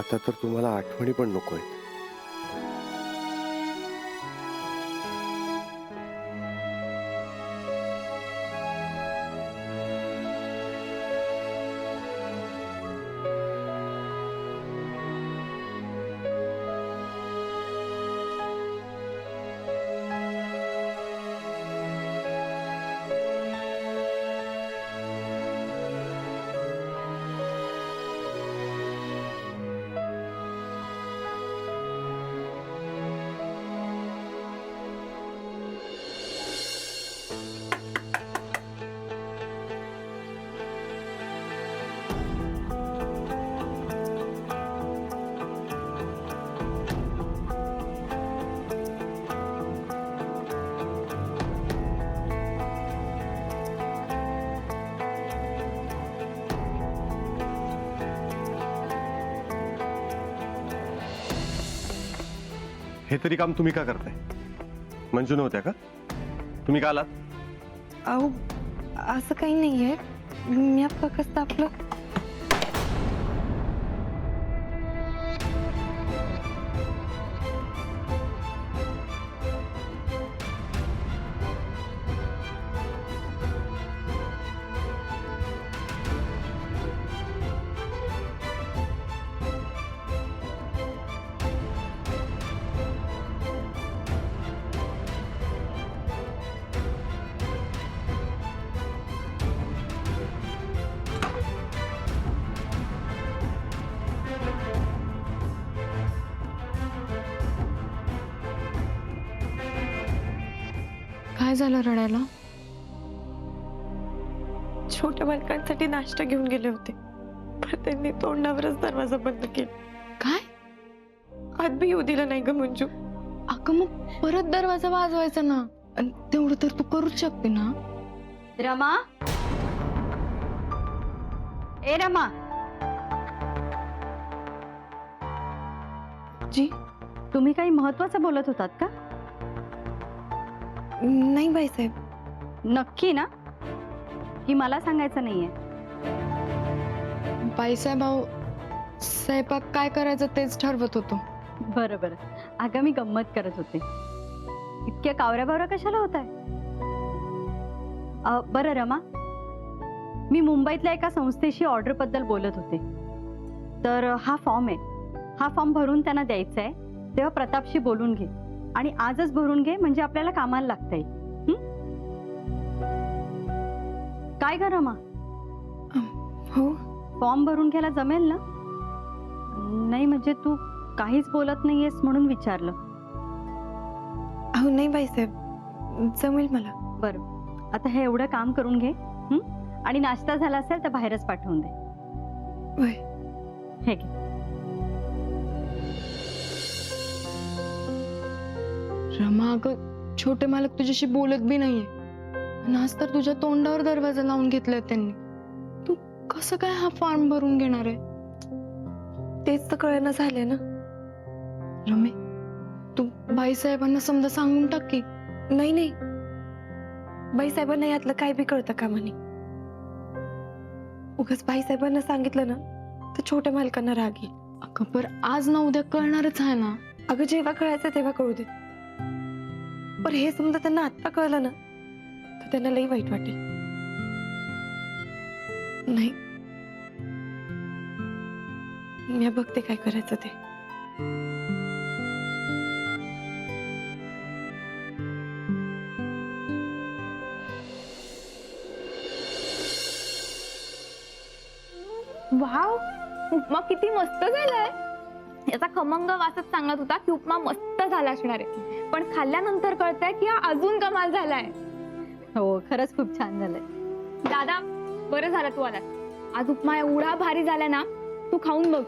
आता तर तुम्हाला आठवणी पण नकोय. हे तरी काम तुम्ही का करताय? मंजू नव्हत्या का? तुम्ही का आलात? अहो असं काही नाहीये, मी फक्त आपलं काय झालं रडायला? छोट्या बालकांसाठी नाश्ता घेऊन गेले होते, पण त्यांनी तोंडावरच दरवाजा बंद केला. काय? हात बी येऊ दिला नाही ग मंजू. अगं मग परत दरवाजा वाजवायचा ना, आणि तेवढं तर तू करूच शकते ना. रमा, ए रमा. जी तुम्ही काही महत्वाचं बोलत होतात का? नाही बाईसाहेब. नक्की ना, की मला सांगायचं नाहीये? बाईसाहेब भाऊ स्वयंपाक काय करायचं तेच ठरवत होतो. बरं बरं, अगं मी गंमत करत होते. इतक्या कावऱ्या बावऱ्या कशाला होत आहे? बरं रमा, मी मुंबईतल्या एका संस्थेशी ऑर्डर बद्दल बोलत होते. तर हा फॉर्म आहे, हा फॉर्म भरून त्यांना द्यायचा आहे. तेव्हा प्रतापशी बोलून घे आणि आजच भरून घे, म्हणजे आपल्याला कामाला लागता येईल. काय ग रमा, हो फॉर्म भरून घ्यायला जमेल ना? नाही म्हणजे तू काहीच बोलत नाहीयेस म्हणून विचारलं. अहो नाही बाईसाहेब, जमेल मला. बरं, आता हे एवढं काम करून घे. आणि नाश्ता झाला असेल तर बाहेरच पाठवून दे. होय. हे घे. रमा अगं छोटे मालक तुझ्याशी बोलत बी नाहीये, आणि आज तर तुझ्या तोंडावर दरवाजा लावून घेतलाय त्यांनी. तू कसं काय हा फॉर्म भरून घेणार आहे? तेच तर कळेना झालंय ना. रमे, तू बाईसाहेबांना समजा सांगून टाक की. नाही नाही, बाईसाहेबांना यातलं काय बी कळतं का म्हणे. उगाच बाईसाहेबांना सांगितलं ना तर छोट्या मालकांना राग येईल. अगं पर आज ना उद्या कळणारच आहे ना. अगं जेव्हा कळायचं तेव्हा कळू दे, पण हे समजा त्यांना आत्ता कळलं ना तर त्यांना लई वाईट वाटेल. नाही, मी बघते काय करायचं ते. वाव, उपमा किती मस्त झालाय. याचा खमंग वासच सांगत होता की उपमा मस्त झाला असणार आहे, पण खाल्ल्यानंतर कळतंय की हा अजून कमाल झालाय. हो, खरंच खूप छान झालंय. दादा, बरं झालं तू आलास. आज उपमा एवढा भारी झालाय ना, तू खाऊन बघ.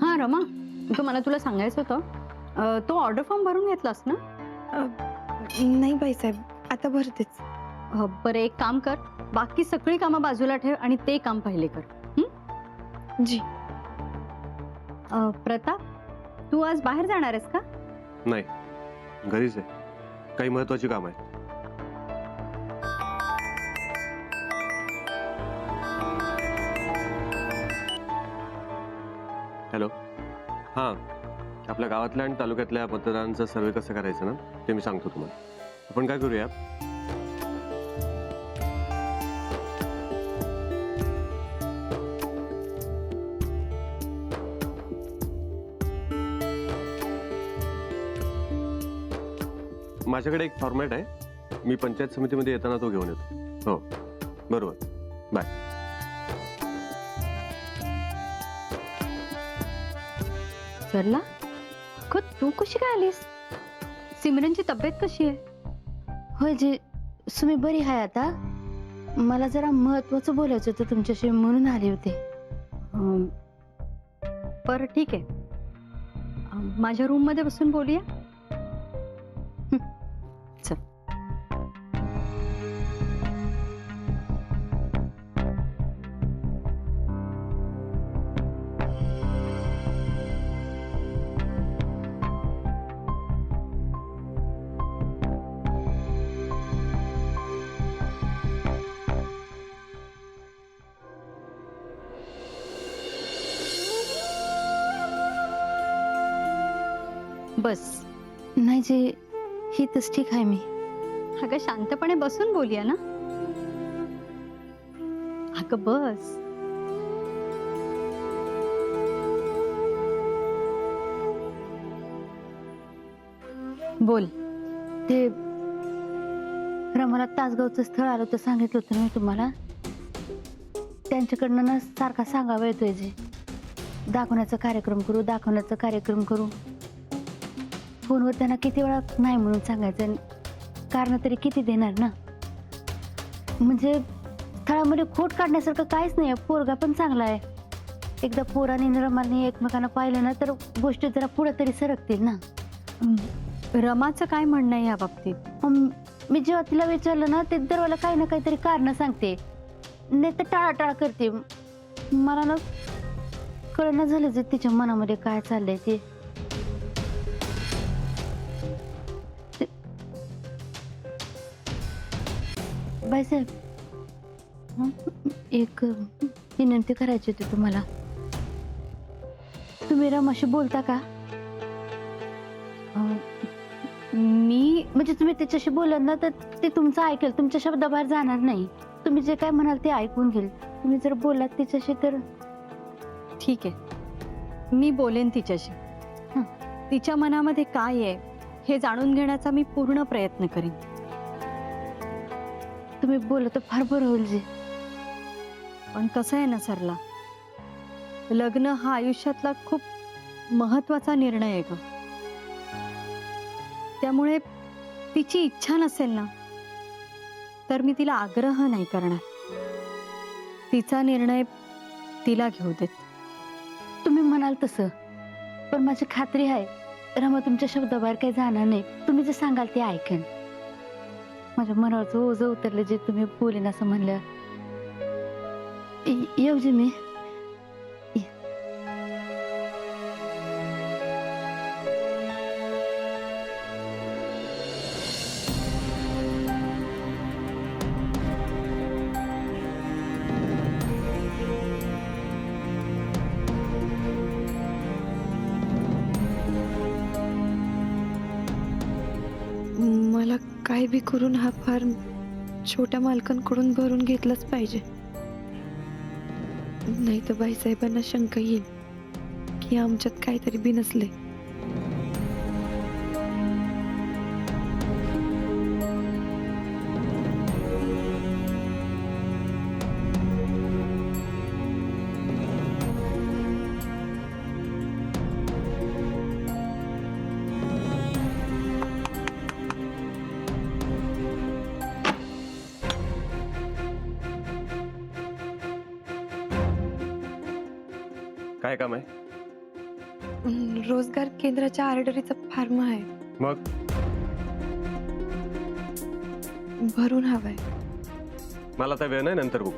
हा रमा, मला तुला सांगायचं होतं, तो ऑर्डर फॉर्म भरून घेतलास ना? नाही बाईसाहेब, आता भरतेच. बरं, एक काम कर, बाकी सगळी कामं बाजूला ठेव आणि ते काम पहिले कर. जी. प्रताप, तू आज बाहेर जाणार आहेस का? नाही, घरीच आहे. काही महत्वाची काम आहे. हॅलो. हां, आपल्या गावातल्या आणि तालुक्यातल्या मतदारांचा सर्वे कसं करायचं ना ते मी सांगतो तुम्हाला. आपण काय करूया, माझ्याकडे एक फॉर्मॅट आहे. मी पंचायत समितीमध्ये येताना तो घेऊन येतो. हो, बरोबर. बाय. सरला, तू कशी काय आलीस? सिमरनची तब्येत कशी आहे? होय जी, सुमी बरी आहे आता. मला जरा महत्वाचं बोलायचं होतं तुमच्याशी म्हणून आले होते. बरं ठीक आहे, माझ्या रूम मध्ये बसून बोलूया. चल. बस. नाही जी, ही तस ठीक आहे मी. अगं शांतपणे बसून बोलूया ना. अगं बस. बोल. ते रमाला तासगावचं स्थळ आलं तर सांगितलं होतं ना मी तुम्हाला. त्यांच्याकडनं ना सारखा सांगावा येतोय जे, दाखवण्याचा कार्यक्रम करू. फोनवर त्यांना किती वेळा नाही म्हणून सांगायचं, कारण तरी किती देणार ना. म्हणजे स्थळामध्ये खोट काढण्यासारखं काहीच नाही. पोरगा पण चांगला आहे. एकदा पोराने रमाने एकमेकांना पाहिलं ना तर गोष्टी जरा पुढे तरी सरकतील ना. रमाचं काय म्हणणं आहे या बाबतीत? मी जेव्हा तिला विचारलं ना ते दर वेळेला काही ना काहीतरी कारण सांगते, नाही तर टाळाटाळ करते. मला ना कळना झालं जे तिच्या मनामध्ये काय चाललंय ते. बाईसाहेब, एक विनंती करायची होती तुम्हाला. तुम्ही रमाशी बोलता का? मी म्हणजे तुम्ही त्याच्याशी बोलाल ना तर ते तुमचं ऐकेल, तुमच्या शब्दाबाहेर जाणार नाही. तुम्ही जे काय म्हणाल ते ऐकून घेईल. तुम्ही जर बोलात तिच्याशी तर ठीक आहे, मी बोलेन तिच्याशी. तिच्या मनामध्ये काय आहे हे जाणून घेण्याचा मी पूर्ण प्रयत्न करीन. तुम्ही बोला तर फार बरं होईल जी. पण कसं आहे ना सरला, लग्न हा आयुष्यातला खूप महत्वाचा निर्णय आहे ग. त्यामुळे तिची इच्छा नसेल ना तर मी तिला आग्रह नाही करणार. तिचा निर्णय तिला घेऊ देत. तुम्ही म्हणाल तसं, पण माझी खात्री आहे रमा तुमच्या शब्दाबाहेर काही जाणार नाही. तुम्ही जे सांगाल ते ऐकेन. माझ्या मनावरचं ओझं उतरलं जे तुम्ही बोलेन असं म्हणलं. येऊ जी मी. मला काय बी करून हा फार्म छोट्या मालकांकडून भरून घेतलाच पाहिजे. नाही तर बाईसाहेबांना शंका येईल की आमच्यात काहीतरी बिनसले. काय काम आहे? रोजगार केंद्राच्या आर्डरीचा फॉर्म आहे, मग भरून हवाय. मला आता वेळ नाही, नंतर बघू.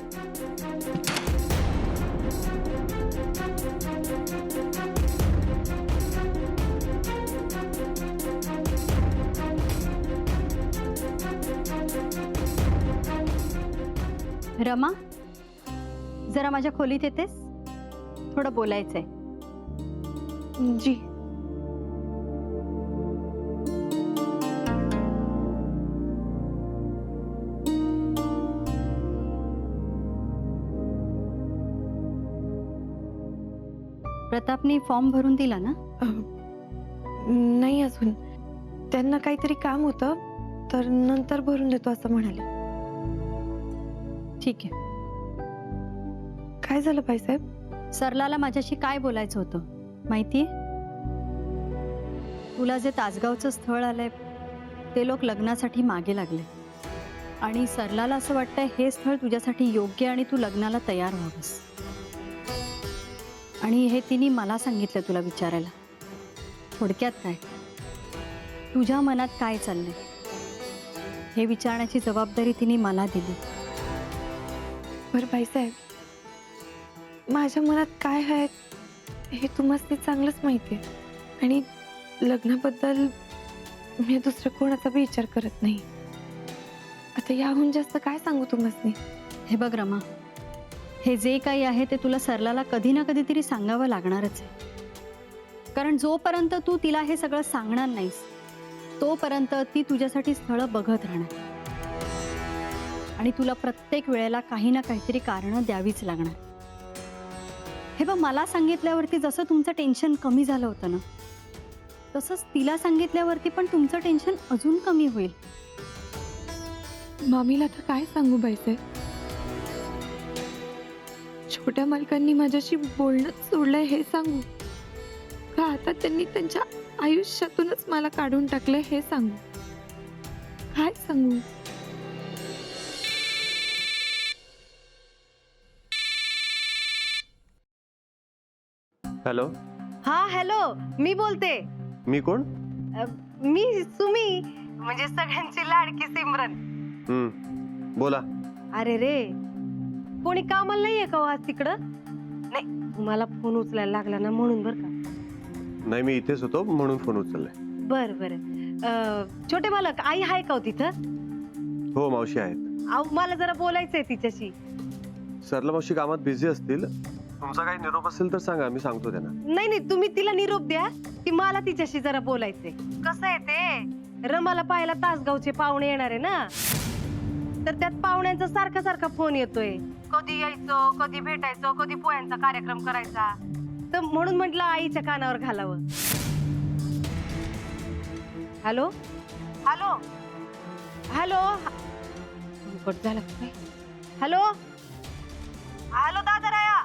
रमा, जरा माझ्या खोलीत येतेस? थोडं बोलायचंय. जी. प्रतापने फॉर्म भरून दिला ना? नाही अजून, त्यांना काहीतरी काम होतं तर नंतर भरून देतो असं म्हणाले. ठीक आहे. काय झालं बाईसाहेब? सरलाला माझ्याशी काय बोलायचं होतं माहितीये? तुला जे तासगावचं स्थळ आलंय ते लोक लग्नासाठी मागे लागले आणि सरलाला असं वाटतंय हे स्थळ तुझ्यासाठी योग्य आणि तू लग्नाला तयार व्हावंस. आणि हे तिने मला सांगितलं तुला विचारायला. थोडक्यात काय, तुझ्या मनात काय चाललंय हे विचारण्याची जबाबदारी तिने मला दिली. बरं बाईसाहेब, माझ्या मनात काय आहे हे तुम्हाला चांगलंच माहिती आहे आणि लग्नाबद्दल मी दुसरं कोणाचा बी विचार करत नाही. आता याहून जास्त काय सांगू तुम्हाला? हे बघ रमा, हे जे काही आहे ते तुला सरलाला कधी ना कधीतरी सांगावं लागणारच आहे. कारण जोपर्यंत तू तिला हे सगळं सांगणार नाहीस तोपर्यंत ती तुझ्यासाठी स्थळं बघत राहणार आणि तुला प्रत्येक वेळेला काही ना काहीतरी कारणं द्यावीच लागणार. हे बघ, मला सांगितल्यावरती जसं तुमचं टेन्शन कमी झालं होतं ना, तसंच तिला सांगितल्यावरती पण तुमचं टेन्शन अजून कमी होईल. मामीला तर काय सांगू बाईसाहेब? छोट्या मालकांनी माझ्याशी बोलणं सोडलंय हे सांगू का आता त्यांनी त्यांच्या आयुष्यातूनच मला काढून टाकलंय हे सांगू? काय सांगू? हॅलो, हा हॅलो, मी बोलते. मी कोण? मी सुमी, म्हणजे सगळ्यांची लाडकी सिमरन. बोला. अरे रे, कोणी कामाला नाहीये का हो आज तिकडं? नाही, मला फोन उचलायला लागला ना म्हणून. बर का? नाही, मी इथेच होतो म्हणून फोन उचललाय. बर बर. छोटे मालक, आई आहे का हो तिथं? हो, मावशी आहेत. अहो, मला जरा बोलायचंय तिच्याशी. सरला मावशी कामात बिझी असतील. तुमचा काही निरोप असेल तर सांगा, मी सांगतो त्यांना. नाही नाही, तुम्ही तिला निरोप द्या की मला तिच्याशी जरा बोलायचंय. कसं आहे ते, रमाला पाहायला तासगावचे पाहुणे येणार आहे ना, तर त्यात पाहुण्यांचा सारखा सारखा फोन येतोय. कधी यायचं, कधी भेटायचं, कधी पोह्यांचा कार्यक्रम करायचा. तर म्हणून म्हटलं आईच्या कानावर घालावं. हॅलो हॅलो हॅलो, कट झाला काय? Hello hello Dadaraya.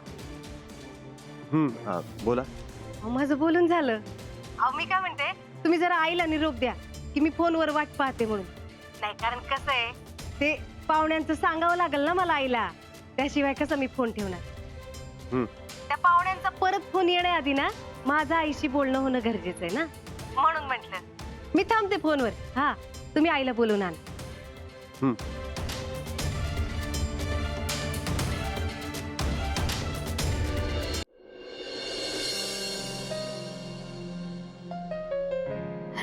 हा, बोला. अहो, माझं बोलून झालं. अहो, मी काय म्हणते, तुम्ही जरा आईला निरोप द्या की मी फोनवर वाट पाहते म्हणून. नाही, कारण कसं आहे ते पाहुण्यांचं सांगावं लागेल ना मला आईला, त्याशिवाय कसं मी फोन ठेवणार. त्या पाहुण्यांचा परत फोन येण्याआधी ना माझं आईशी बोलणं होणं गरजेचं आहे ना, म्हणून म्हटलं मी थांबते फोनवर. हा, तुम्ही आईला बोलून आण.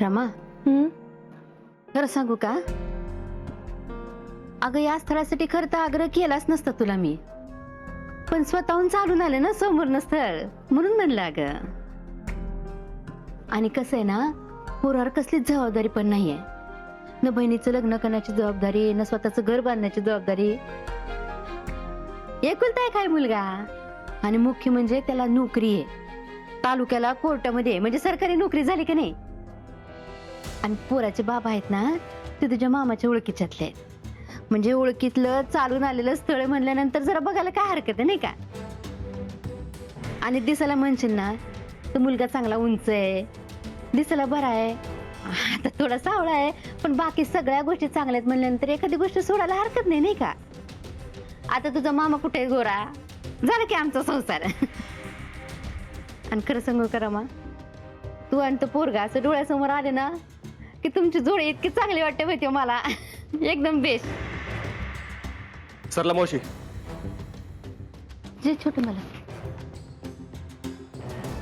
रमा, खरं सांगू का? अगं, या स्थळासाठी खरं तर आग्रह केलाच नसता तुला मी, पण स्वतःहून चालून आले ना समोरनं स्थळ, म्हणून म्हणलं. अगं, आणि कसं आहे ना, पोरावर कसलीच जबाबदारी पण नाहीये. न बहिणीचं लग्न करण्याची जबाबदारी, न स्वतःचं घर बांधण्याची जबाबदारी. एकुलता एक आहे मुलगा, आणि मुख्य म्हणजे त्याला नोकरी आहे. तालुक्याला कोर्टामध्ये, म्हणजे सरकारी नोकरी झाली की नाही. आणि पोराचे बाबा आहेत ना, ते तुझ्या मामाच्या ओळखीच्यातले आहेत. म्हणजे ओळखीतलं चालून आलेलं स्थळ म्हणल्यानंतर जरा बघायला काय हरकत आहे, नाही का? आणि दिसायला म्हणशील ना तर मुलगा चांगला उंच आहे, दिसायला बरा आहे, आता थोडा सावळा आहे, पण बाकी सगळ्या गोष्टी चांगल्या आहेत म्हणल्यानंतर एखादी गोष्ट सोडायला हरकत नाही, नाही का? आता तुझा मामा कुठे आहे गोरा, झालं की आमचा संसार. आणि खरं सांगू का रमा, तू आणि तो पोरगा असं डोळ्यासमोर आले ना की तुमची जोडी इतकी चांगली वाटते माहिती मला. एकदम बेस्ट. सरला मावशी, जे छोटे मला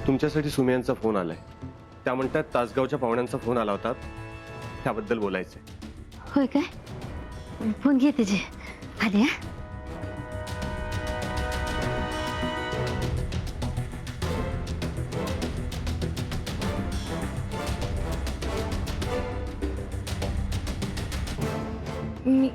तुमच्यासाठी सुमियांचा फोन आलाय. त्या म्हणतात तासगावच्या पाहुण्यांचा फोन आला होता, त्याबद्दल बोलायचंय. होय काय? फोन घेते जे आली हा. मी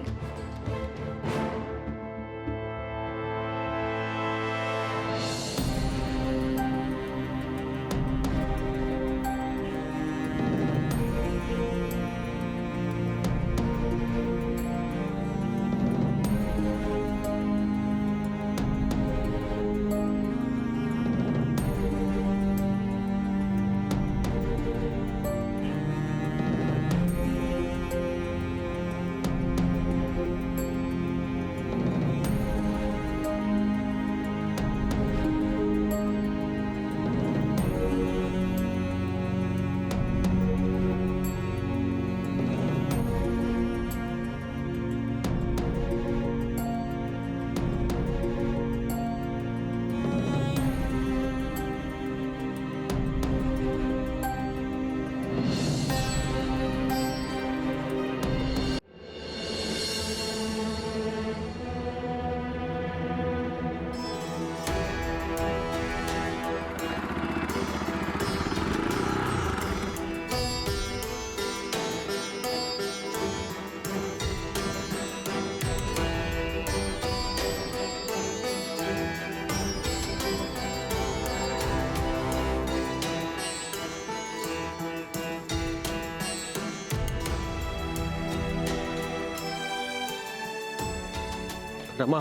रमा,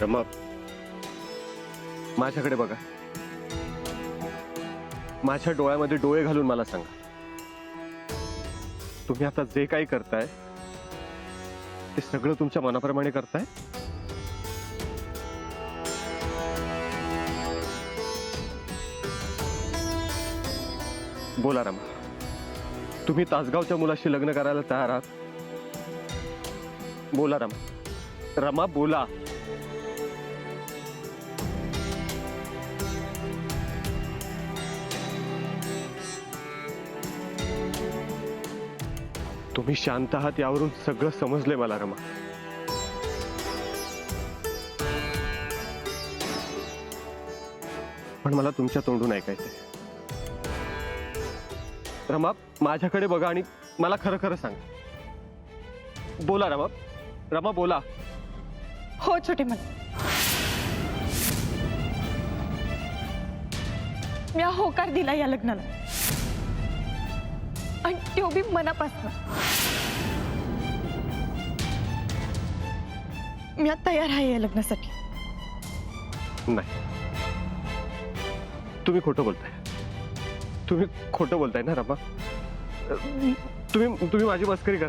रमा, माझ्याकडे बघा. माझ्या डोळ्यामध्ये डोळे घालून मला सांगा, तुम्ही आता जे काही करताय ते सगळं तुमच्या मनाप्रमाणे करताय? बोला रमा, तुम्ही तासगावच्या मुलाशी लग्न करायला तयार आहात? बोला रमा, रमा बोला. तुम्ही शांत आहात यावरून सगळं समजलंय मला रमा. पण मला तुमच्या तोंडून ऐकायचंय. रमा, माझ्याकडे बघा आणि मला खरं खरं सांगा. बोला रमा, रमा बोला. हो छोटे मला, मी होकार दिला या लग्नाला, आणि तो बी मनापासून. मी आता तयार आहे या लग्नासाठी. नाही, तुम्ही खोटं बोलताय. तुम्ही खोटं बोलताय ना रमा. तुम्ही माझी मस्करी कर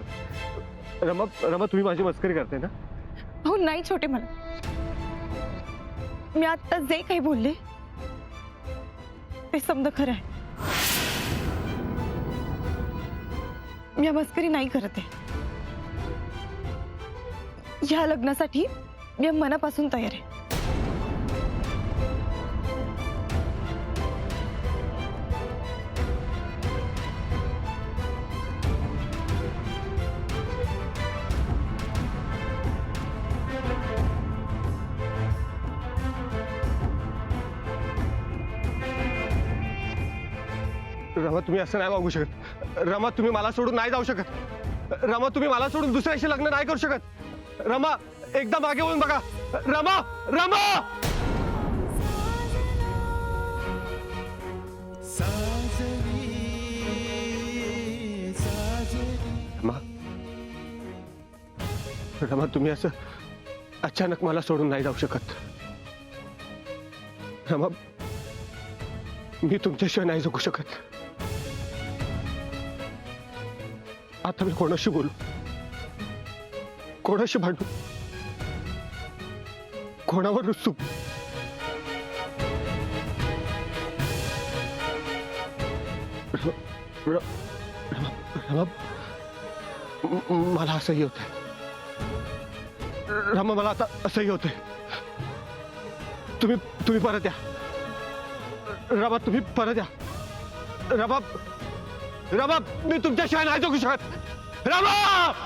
रमा. रमा, तुम्ही माझी मस्करी करताय ना? हो नाही छोटे मला, मी आता जे काही बोलले ते समज खरं आहे. मी मस्करी नाही करत आहे. या लग्नासाठी मी मनापासून तयार आहे. रमा, तुम्ही असं नाही वागू शकत. रमा, तुम्ही मला सोडून नाही जाऊ शकत. रमा, तुम्ही मला सोडून दुसऱ्याशी लग्न नाही करू शकत. रमा, एकदा मागे वळून बघा. रमा, रमा. रमा, रमा, तुम्ही असं अचानक मला सोडून नाही जाऊ शकत. रमा, मी तुमच्याशिवाय नाही जगू शकत. आता मी कोणाशी बोलू, कोणाशी भांडू, कोणावर रुसू? रमा, मला असंही होतंय. रमा, मला आता असंही होतंय. तुम्ही परत या. रमा, तुम्ही परत या. रमा, मी तुमच्याशिवाय नाही जगू शकत. रमा!